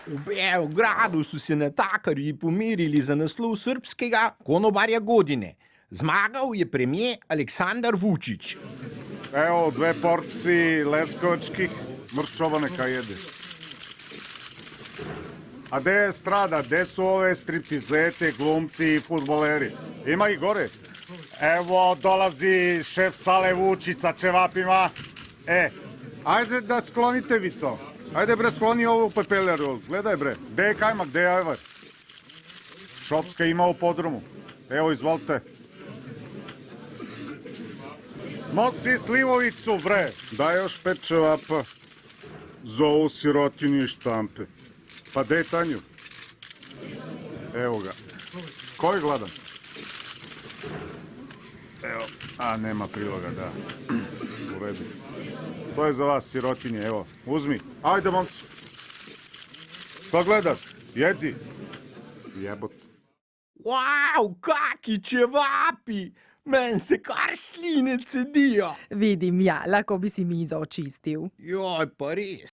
V Beogradu so se natakarji pomerili za naslov srbskega konobarja godine. Zmagal je premijer Aleksandar Vučić. Evo, 2 porcije leskovačkih mrščovane kaj jedeš. A gde je strada? Gde su ove striptizete, glumci i futboleri? Ima ih gore. Evo, dolazi šef sale Vučić sa ćevapima. Ajde da sklonite vi to. Ajde bre, skloni ovu pepeljaru. Gledaj bre, gde je kajmak, gde je ajvar? Šopska ima u podrumu. Evo, izvolite. Nosi slivovicu, bre. Daj još 5 ćevapa. Zovu sirotinju i štampe. Pa gde je Tanju? Evo ga. Ko je gladan? Evo, nema priloga, da. U redu. To je za vas, sirotinje, evo. Uzmi. Ajde, momci. Šta gledaš? Jedi. Jebot. Wow, kaki ćevapi! Men se kar sline cedijo. Vidim, ja, lahko bi si mizo očistil. Joj, pa res.